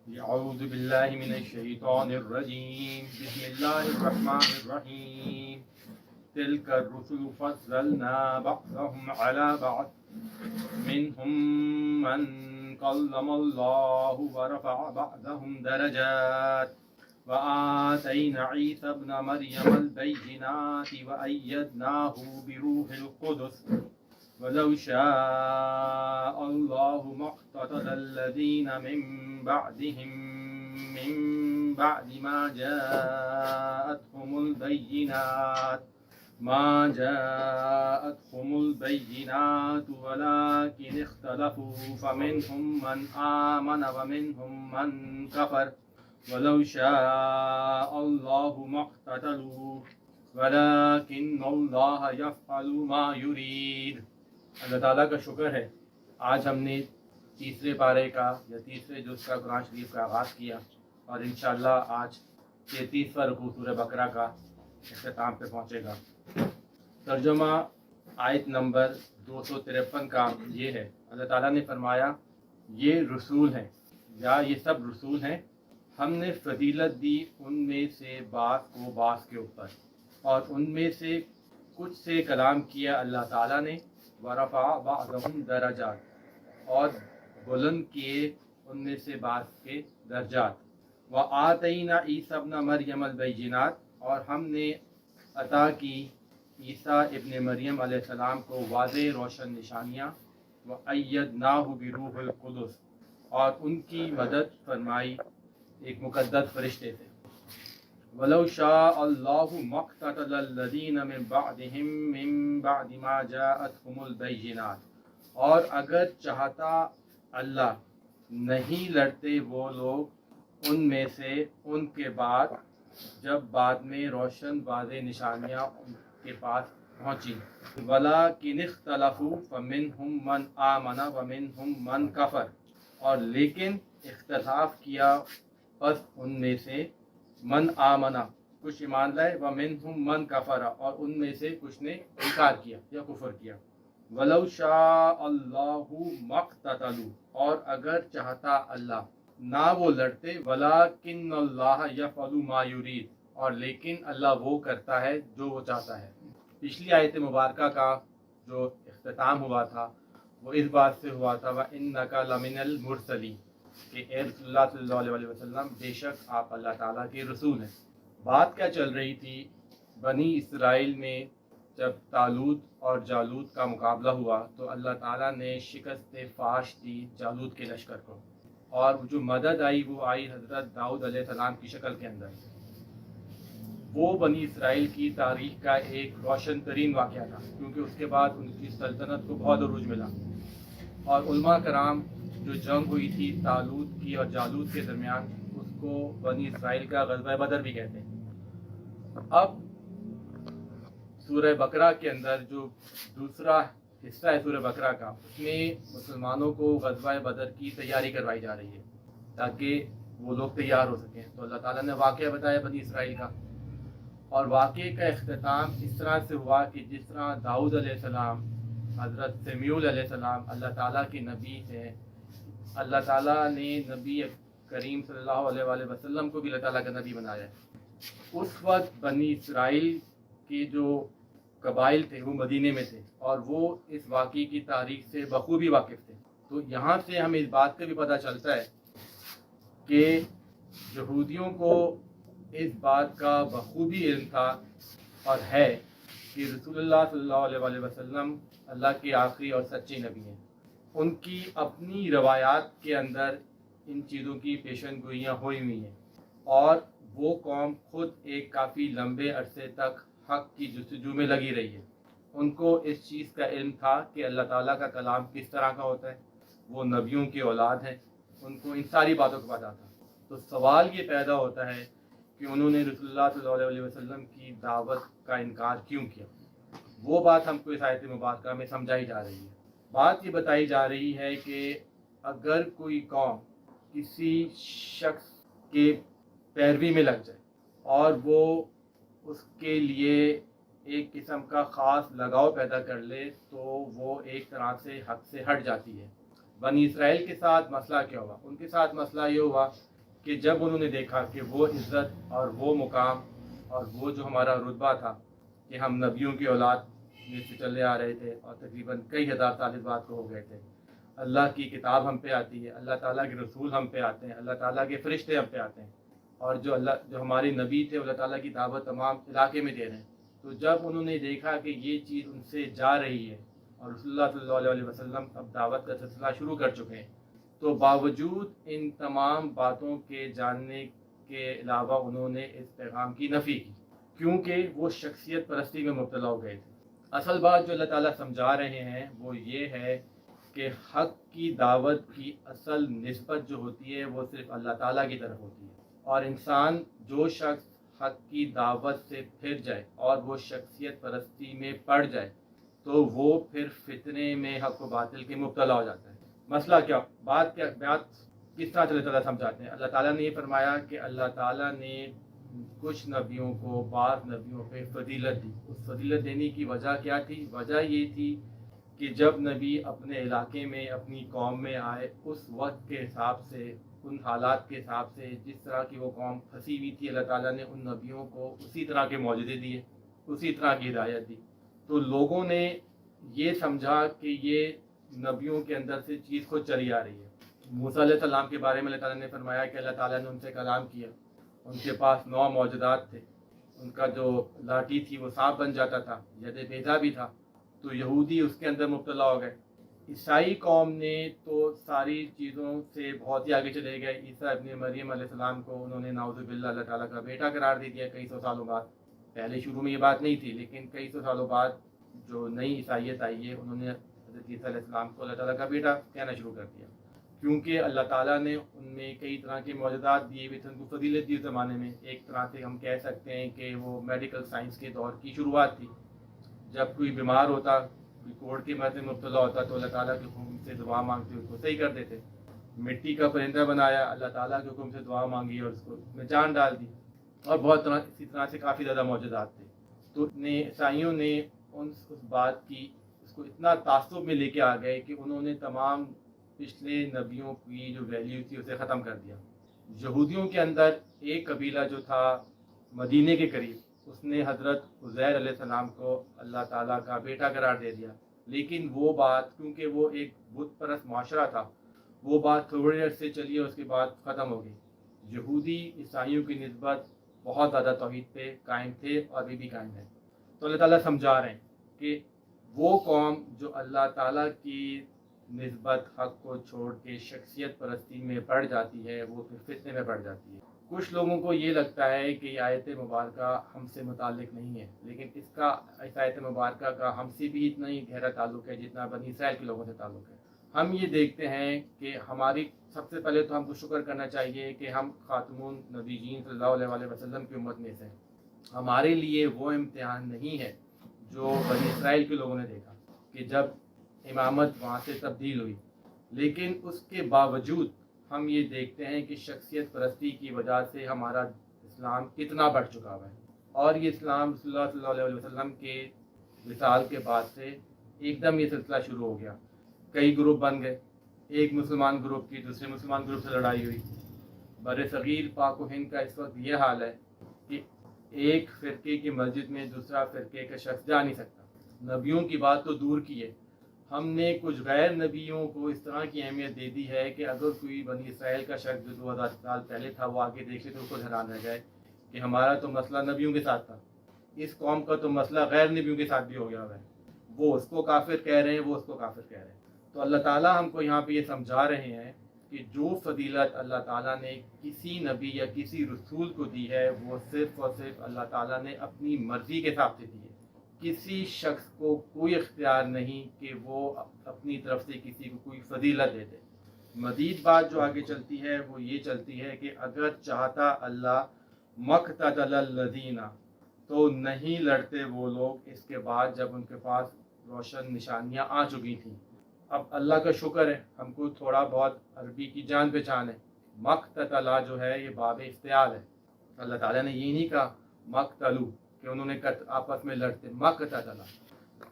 أعوذ بالله من الشيطان الرجيم بسم الله الرحمن الرحيم تلك الرسل فضلنا بعضهم على بعض منهم من كلم الله ورفع بعضهم درجات وآتينا عيسى ابن مريم البينات وأيدناه بروح القدس ولو شاء الله ما اقتتل الذين من بعدهم من بعد ما جاءتهم البينات ولكن اختلفوا فمنهم من آمن ومنهم من كفر ولو شاء الله ما اقتتلوا ولكن الله يفعل ما يريد۔ اللہ تعالیٰ کا شکر ہے آج ہم نے تیسرے پارے کا یا تیسرے جز کا قرآن شریف کا آغاز کیا اور انشاءاللہ آج 33واں رکوع سورہ بقرہ کا اختتام پہ پہنچے گا۔ ترجمہ آیت نمبر 253 کا یہ ہے، اللہ تعالیٰ نے فرمایا یہ رسول ہیں یا یہ سب رسول ہیں، ہم نے فضیلت دی ان میں سے بعض کو بعض کے اوپر، اور ان میں سے کچھ سے کلام کیا اللہ تعالیٰ نے، ورفع بعضهم درجات، اور بلند کیے ان میں سے بعض کے درجات، وآتینا عیسیٰ ابن مریم البینات، اور ہم نے عطا کی عیسیٰ ابن مریم علیہ السلام کو واضح روشن نشانیاں، وأیدناہ بروح القدس، اور ان کی مدد فرمائی ایک مقدس فرشتے سے، وَلَوْ شَاءَ اللَّهُ مَا اقْتَتَلَ الَّذِينَ مِن بَعْدِهِم مِّن بَعْدِ مَا جَاءَتْهُمُ الْبَيِّنَاتُ، اور اگر چاہتا اللہ نہیں لڑتے وہ لوگ ان میں سے ان کے بعد جب بعد میں روشن واضح نشانیاں ان کے پاس پہنچی، وَلَٰكِنِ اخْتَلَفُوا فَمِنْهُم مَّنْ آمَنَ وَمِنْهُم مَّنْ كَفَرَ، اور لیکن اختلاف کیا پس ان میں سے من آمنا کچھ ایمان لائے، ومنہم من کفر، اور ان میں سے کچھ نے انکار کیا یا کفر کیا، ولو شاء اللہ ما اقتتلوا، اور اگر چاہتا اللہ نہ وہ لڑتے، ولکن اللہ یفعل ما یرید، اور لیکن اللہ وہ کرتا ہے جو وہ چاہتا ہے۔ پچھلی آیت مبارکہ کا جو اختتام ہوا تھا وہ اس بات سے ہوا تھا وَإِنَّكَ لَمِنَ الْمُرْسَلِينَ، کہ اے رسول اللہ صلی اللہ علیہ وسلم بے شک آپ اللہ تعالیٰ کے رسول ہیں۔ بات کیا چل رہی تھی؟ بنی اسرائیل میں جب طالوت اور جالوت کا مقابلہ ہوا تو اللہ تعالیٰ نے شکست فاش دی جالوت کے لشکر کو، اور جو مدد آئی وہ آئی حضرت داؤد علیہ السلام کی شکل کے اندر۔ وہ بنی اسرائیل کی تاریخ کا ایک روشن ترین واقعہ تھا، کیونکہ اس کے بعد ان کی سلطنت کو بہت عروج ملا، اور علماء کرام جو جنگ ہوئی تھی طالوت کی اور جالوت کے درمیان اس کو بنی اسرائیل کا غزوہ بدر بھی کہتے ہیں۔ اب سورہ بقرہ کے اندر جو دوسرا حصہ ہے سورہ بقرہ کا، اس میں مسلمانوں کو غزوہ بدر کی تیاری کروائی جا رہی ہے تاکہ وہ لوگ تیار ہو سکیں۔ تو اللہ تعالیٰ نے واقعہ بتایا بنی اسرائیل کا، اور واقعے کا اختتام اس طرح سے ہوا کہ جس طرح داؤد علیہ السلام، حضرت سمیول علیہ السلام اللہ تعالیٰ کے نبی ہیں، اللہ تعالیٰ نے نبی کریم صلی اللہ علیہ وآلہ وسلم کو بھی اللہ تعالیٰ کا نبی بنایا ہے۔ اس وقت بنی اسرائیل کے جو قبائل تھے وہ مدینے میں تھے، اور وہ اس واقعے کی تاریخ سے بخوبی واقف تھے۔ تو یہاں سے ہمیں اس بات کا بھی پتہ چلتا ہے کہ یہودیوں کو اس بات کا بخوبی علم تھا اور ہے کہ رسول اللہ صلی اللہ علیہ وآلہ وسلم اللہ کے آخری اور سچے نبی ہیں۔ ان کی اپنی روایات کے اندر ان چیزوں کی پیشن گوئیاں ہوئی ہوئی ہیں، اور وہ قوم خود ایک کافی لمبے عرصے تک حق کی جستجو میں لگی رہی ہے۔ ان کو اس چیز کا علم تھا کہ اللہ تعالیٰ کا کلام کس طرح کا ہوتا ہے، وہ نبیوں کی اولاد ہیں، ان کو ان ساری باتوں کا پتہ تھا۔ تو سوال یہ پیدا ہوتا ہے کہ انہوں نے رسول اللہ صلی اللہ علیہ وسلم کی دعوت کا انکار کیوں کیا؟ وہ بات ہم کو اس آیت مبارکہ میں سمجھائی جا رہی ہے۔ بات یہ بتائی جا رہی ہے کہ اگر کوئی قوم کسی شخص کے پیروی میں لگ جائے اور وہ اس کے لیے ایک قسم کا خاص لگاؤ پیدا کر لے تو وہ ایک طرح سے حق سے ہٹ جاتی ہے۔ بنی اسرائیل کے ساتھ مسئلہ کیا ہوا؟ ان کے ساتھ مسئلہ یہ ہوا کہ جب انہوں نے دیکھا کہ وہ عزت اور وہ مقام اور وہ جو ہمارا رتبہ تھا کہ ہم نبیوں کی اولاد میں سے چلے آ رہے تھے اور تقریباً کئی ہزار سال اس بات کو ہو گئے تھے، اللہ کی کتاب ہم پہ آتی ہے، اللہ تعالیٰ کے رسول ہم پہ آتے ہیں، اللہ تعالیٰ کے فرشتے ہم پہ آتے ہیں، اور جو ہمارے نبی تھے اللہ تعالیٰ کی دعوت تمام علاقے میں دے رہے ہیں۔ تو جب انہوں نے دیکھا کہ یہ چیز ان سے جا رہی ہے اور رسول اللہ صلی اللہ علیہ وسلم اب دعوت کا سلسلہ شروع کر چکے ہیں، تو باوجود ان تمام باتوں کے جاننے کے علاوہ انہوں نے اس پیغام کی نفی کی، کیونکہ وہ شخصیت پرستی میں مبتلا ہو گئے تھے۔ اصل بات جو اللہ تعالیٰ سمجھا رہے ہیں وہ یہ ہے کہ حق کی دعوت کی اصل نسبت جو ہوتی ہے وہ صرف اللہ تعالیٰ کی طرف ہوتی ہے، اور انسان جو شخص حق کی دعوت سے پھر جائے اور وہ شخصیت پرستی میں پڑ جائے تو وہ پھر فتنے میں حق و باطل کے مبتلا ہو جاتا ہے۔ مسئلہ بات کس طرح سے اللہ تعالیٰ سمجھاتے ہیں؟ اللہ تعالیٰ نے یہ فرمایا کہ اللہ تعالیٰ نے کچھ نبیوں کو بعض نبیوں پہ فضیلت دی۔ اس فضیلت دینے کی وجہ کیا تھی؟ وجہ یہ تھی کہ جب نبی اپنے علاقے میں اپنی قوم میں آئے، اس وقت کے حساب سے، ان حالات کے حساب سے جس طرح کی وہ قوم پھنسی ہوئی تھی، اللہ تعالیٰ نے ان نبیوں کو اسی طرح کے معجزے دیے، اسی طرح کی ہدایت دی۔ تو لوگوں نے یہ سمجھا کہ یہ نبیوں کے اندر سے چیز خود چلی آ رہی ہے۔ موسیٰ علیہ السلام کے بارے میں اللہ تعالیٰ نے فرمایا کہ اللہ تعالیٰ نے ان سے کلام کیا، ان کے پاس 9 معجزات تھے، ان کا جو لاٹھی تھی وہ سانپ بن جاتا تھا، ید بیضا بھی تھا، تو یہودی اس کے اندر مبتلا ہو گئے۔ عیسائی قوم نے تو ساری چیزوں سے بہت ہی آگے چلے گئے۔ عیسیٰ ابن مریم علیہ السلام کو انہوں نے نعوذ باللہ اللہ تعالیٰ کا بیٹا قرار دے دیا کئی سو سالوں بعد۔ پہلے شروع میں یہ بات نہیں تھی، لیکن کئی سو سالوں بعد جو نئی عیسائیت آئی ہے انہوں نے حضرت عیسیٰ علیہ السلام کو اللہ تعالیٰ کا بیٹا کہنا شروع کر دیا، کیونکہ اللہ تعالیٰ نے ان میں کئی طرح کے معجزات دیے ہوئے تھے، ان کو فضیلت دی اس زمانے میں۔ ایک طرح سے ہم کہہ سکتے ہیں کہ وہ میڈیکل سائنس کے دور کی شروعات تھی۔ جب کوئی بیمار ہوتا، کوئی کوڑ کے مرض میں مبتلا ہوتا تو اللہ تعالیٰ کے حکم سے دعا مانگتے اس کو صحیح کر دیتے۔ مٹی کا پرندہ بنایا، اللہ تعالیٰ کے حکم سے دعا مانگی اور اس کو میں جان ڈال دی، اور بہت طرح اسی طرح سے کافی زیادہ معجزات تھے۔ تو عیسائیوں نے اس بات کی اس کو اتنا تعصب میں لے کے آ گئے کہ انہوں نے تمام پچھلے نبیوں کی جو ویلیو تھی اسے ختم کر دیا۔ یہودیوں کے اندر ایک قبیلہ جو تھا مدینے کے قریب، اس نے حضرت عزیر علیہ السلام کو اللہ تعالیٰ کا بیٹا قرار دے دیا، لیکن وہ بات کیونکہ وہ ایک بت پرست معاشرہ تھا، وہ بات تھوڑے عرصے چلی اور اس کے بعد ختم ہو گئی۔ یہودی عیسائیوں کی نسبت بہت زیادہ توحید پہ قائم تھے اور ابھی بھی قائم ہے۔ تو اللہ تعالیٰ سمجھا رہے ہیں کہ وہ قوم جو اللہ تعالیٰ کی نسبت حق کو چھوڑ کے شخصیت پرستی میں پڑ جاتی ہے وہ پھر فتنے میں پڑ جاتی ہے۔ کچھ لوگوں کو یہ لگتا ہے کہ یہ آیت مبارکہ ہم سے متعلق نہیں ہے، لیکن اس آیت مبارکہ کا ہم سے بھی اتنا ہی گہرا تعلق ہے جتنا بنی اسرائیل کے لوگوں سے تعلق ہے۔ ہم یہ دیکھتے ہیں کہ ہماری سب سے پہلے تو ہم کو شکر کرنا چاہیے کہ ہم خاتمون نبیین صلی اللہ علیہ وسلم کی امت میں سے ہیں۔ ہمارے لیے وہ امتحان نہیں ہے جو بنی اسرائیل کے لوگوں نے دیکھا کہ جب امامت وہاں سے تبدیل ہوئی، لیکن اس کے باوجود ہم یہ دیکھتے ہیں کہ شخصیت پرستی کی وجہ سے ہمارا اسلام کتنا بڑھ چکا ہوا ہے، اور یہ اسلام صلی اللہ علیہ وسلم کے وصال کے بعد سے ایک دم یہ سلسلہ شروع ہو گیا۔ کئی گروپ بن گئے، ایک مسلمان گروپ کی دوسرے مسلمان گروپ سے لڑائی ہوئی۔ بر صغیر پاک و ہند کا اس وقت یہ حال ہے کہ ایک فرقے کی مسجد میں دوسرا فرقے کا شخص جا نہیں سکتا۔ نبیوں کی بات تو دور کی ہے، ہم نے کچھ غیر نبیوں کو اس طرح کی اہمیت دے دی ہے کہ اگر کوئی بنی اسرائیل کا شخص جو 2000 سال پہلے تھا وہ آگے دیکھے تو اس کو حیران رہ جائے کہ ہمارا تو مسئلہ نبیوں کے ساتھ تھا، اس قوم کا تو مسئلہ غیر نبیوں کے ساتھ بھی ہو گیا ہے، وہ اس کو کافر کہہ رہے ہیں، وہ اس کو کافر کہہ رہے ہیں۔ تو اللہ تعالیٰ ہم کو یہاں پہ یہ سمجھا رہے ہیں کہ جو فضیلت اللہ تعالیٰ نے کسی نبی یا کسی رسول کو دی ہے وہ صرف اور صرف اللہ تعالیٰ نے اپنی مرضی کے حساب سے دی ہے۔ کسی شخص کو کوئی اختیار نہیں کہ وہ اپنی طرف سے کسی کو کوئی فضیلت دے دے۔ مزید بات جو آگے چلتی ہے وہ یہ چلتی ہے کہ اگر چاہتا اللہ مقتتل الذین، تو نہیں لڑتے وہ لوگ اس کے بعد جب ان کے پاس روشن نشانیاں آ چکی تھیں۔ اب اللہ کا شکر ہے ہم کو تھوڑا بہت عربی کی جان پہچان ہے۔ مقتتلا جو ہے یہ باب افتعال ہے، اللہ تعالیٰ نے یہ نہیں کہا مقتلو کہ انہوں نے آپس میں لڑتے، مقتتلا۔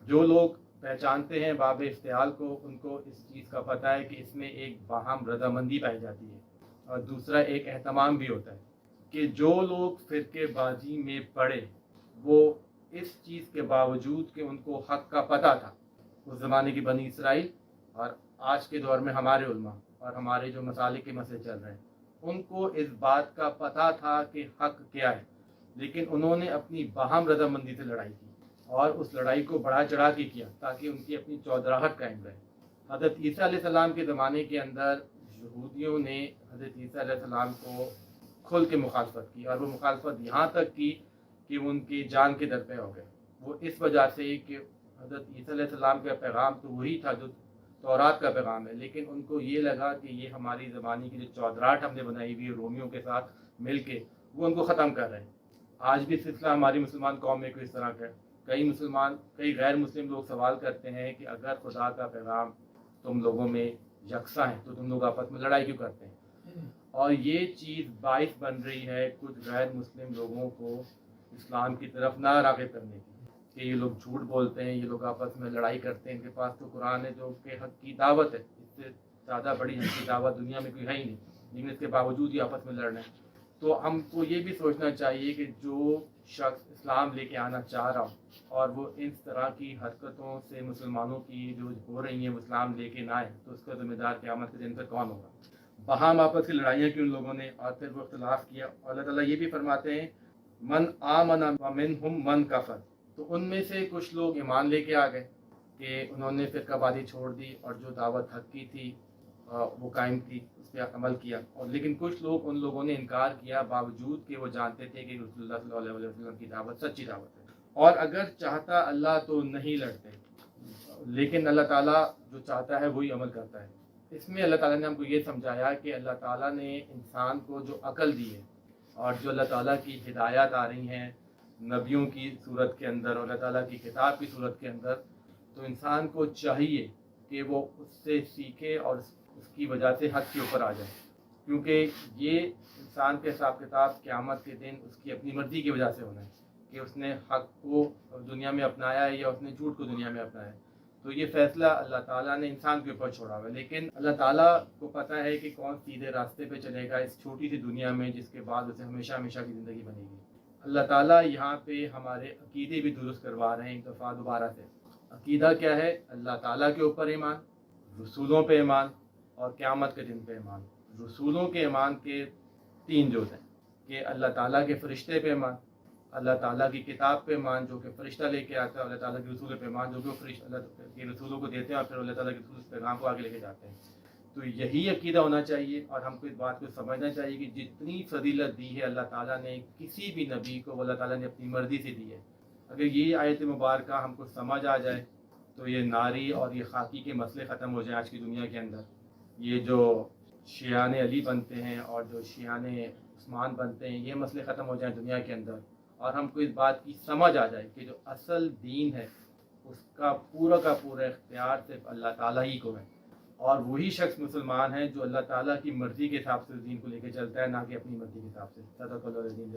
جو لوگ پہچانتے ہیں باب افتعال کو ان کو اس چیز کا پتہ ہے کہ اس میں ایک باہم رضامندی پائی جاتی ہے، اور دوسرا ایک اہتمام بھی ہوتا ہے کہ جو لوگ فرقے بازی میں پڑے وہ اس چیز کے باوجود کہ ان کو حق کا پتہ تھا، اس زمانے کی بنی اسرائیل اور آج کے دور میں ہمارے علماء اور ہمارے جو مسالک کے مسئلے چل رہے ہیں، ان کو اس بات کا پتہ تھا کہ حق کیا ہے، لیکن انہوں نے اپنی باہم رضامندی سے لڑائی کی اور اس لڑائی کو بڑھا چڑھا کے کیا تاکہ ان کی اپنی چودراہٹ قائم رہے۔ حضرت عیسیٰ علیہ السلام کے زمانے کے اندر یہودیوں نے حضرت عیسیٰ علیہ السلام کو کھل کے مخالفت کی، اور وہ مخالفت یہاں تک کی کہ ان کی جان کے درپے ہو گئے۔ وہ اس وجہ سے کہ حضرت عیسیٰ علیہ السلام کا پیغام تو وہی تھا جو تورات کا پیغام ہے، لیکن ان کو یہ لگا کہ یہ ہماری زبانی کی جو چودراہٹ ہم نے بنائی ہوئی ہے رومیوں کے ساتھ مل کے، وہ ان کو ختم کر رہے ہیں۔ آج بھی سلسلہ ہماری مسلمان قوم میں کوئی اس طرح کا ہے۔ کئی غیر مسلم لوگ سوال کرتے ہیں کہ اگر خدا کا پیغام تم لوگوں میں یکساں ہے تو تم لوگ آپس میں لڑائی کیوں کرتے ہیں؟ اور یہ چیز باعث بن رہی ہے کچھ غیر مسلم لوگوں کو اسلام کی طرف نہ راغب کرنے کی، کہ یہ لوگ جھوٹ بولتے ہیں، یہ لوگ آپس میں لڑائی کرتے ہیں، ان کے پاس تو قرآن ہے جو کہ حق کی دعوت ہے، اس سے زیادہ بڑی حق کی دعوت دنیا میں کوئی ہے ہی نہیں، لیکن اس کے باوجود یہ آپس میں لڑ رہے ہیں۔ تو ہم کو یہ بھی سوچنا چاہیے کہ جو شخص اسلام لے کے آنا چاہ رہا ہو اور وہ اس طرح کی حرکتوں سے مسلمانوں کی جو ہو رہی ہیں وہ اسلام لے کے نہ آئے، تو اس کا ذمہ دار قیامت کے دن پر کون ہوگا؟ باہم آپس کی لڑائیاں کی ان لوگوں نے، اور پھر وہ اختلاف کیا، اور اللہ تعالیٰ یہ بھی فرماتے ہیں من آمن ومنہم من کفر، تو ان میں سے کچھ لوگ ایمان لے کے آ گئے کہ انہوں نے فرقہ بازی چھوڑ دی اور جو دعوت حق کی تھی وہ قائم تھی، اس پہ عمل کیا، اور لیکن کچھ لوگ ان لوگوں نے انکار کیا باوجود کہ وہ جانتے تھے کہ رسول اللہ صلی اللہ علیہ وسلم کی دعوت سچی دعوت ہے۔ اور اگر چاہتا اللہ تو نہیں لڑتے، لیکن اللہ تعالیٰ جو چاہتا ہے وہی عمل کرتا ہے۔ اس میں اللہ تعالیٰ نے ہم کو یہ سمجھایا کہ اللہ تعالیٰ نے انسان کو جو عقل دی ہے اور جو اللہ تعالیٰ کی ہدایات آ رہی ہیں نبیوں کی صورت کے اندر اور اللہ تعالیٰ کی کتاب کی صورت کے اندر، تو انسان کو چاہیے کہ وہ اس سے سیکھے اور اس کی وجہ سے حق کے اوپر آ جائے، کیونکہ یہ انسان کے حساب کتاب قیامت کے دن اس کی اپنی مرضی کی وجہ سے ہونا ہے کہ اس نے حق کو دنیا میں اپنایا ہے یا اس نے جھوٹ کو دنیا میں اپنایا ہے۔ تو یہ فیصلہ اللہ تعالیٰ نے انسان کے اوپر چھوڑا ہوا ہے، لیکن اللہ تعالیٰ کو پتہ ہے کہ کون سیدھے راستے پہ چلے گا اس چھوٹی سی دنیا میں جس کے بعد اسے ہمیشہ ہمیشہ کی زندگی بنے گی۔ اللہ تعالیٰ یہاں پہ ہمارے عقیدے بھی درست کروا رہے ہیں ایک دفعہ دوبارہ سے۔ عقیدہ کیا ہے؟ اللہ تعالیٰ کے اوپر ایمان، رسولوں پہ ایمان اور قیامت کے دن پہ ایمان۔ رسولوں کے ایمان کے 3 جز ہیں کہ اللہ تعالیٰ کے فرشتے پہ ایمان، اللہ تعالیٰ کی کتاب پہ ایمان جو کہ فرشتہ لے کے آتا ہے، اللہ تعالیٰ کے رسول پہ ایمان جو کہ اللہ کے رسولوں کو دیتے ہیں اور پھر اللہ تعالیٰ کے رسول اس پیغام کو آگے لے کے جاتے ہیں۔ تو یہی عقیدہ ہونا چاہیے، اور ہم کو اس بات کو سمجھنا چاہیے کہ جتنی فضیلت دی ہے اللہ تعالیٰ نے کسی بھی نبی کو، وہ اللہ تعالیٰ نے اپنی مرضی سے دی ہے۔ اگر یہ آیت مبارکہ ہم کو سمجھ آ جائے تو یہ ناری اور یہ خاکی کے مسئلے ختم ہو جائیں آج کی دنیا کے اندر۔ یہ جو شیعان علی بنتے ہیں اور جو شیعان عثمان بنتے ہیں، یہ مسئلے ختم ہو جائیں دنیا کے اندر، اور ہم کو اس بات کی سمجھ آ جائے کہ جو اصل دین ہے اس کا پورا اختیار صرف اللہ تعالیٰ ہی کو ہے، اور وہی شخص مسلمان ہے جو اللہ تعالیٰ کی مرضی کے حساب سے دین کو لے کے چلتا ہے، نہ کہ اپنی مرضی کے حساب سے۔ صدق اللہ العظیم۔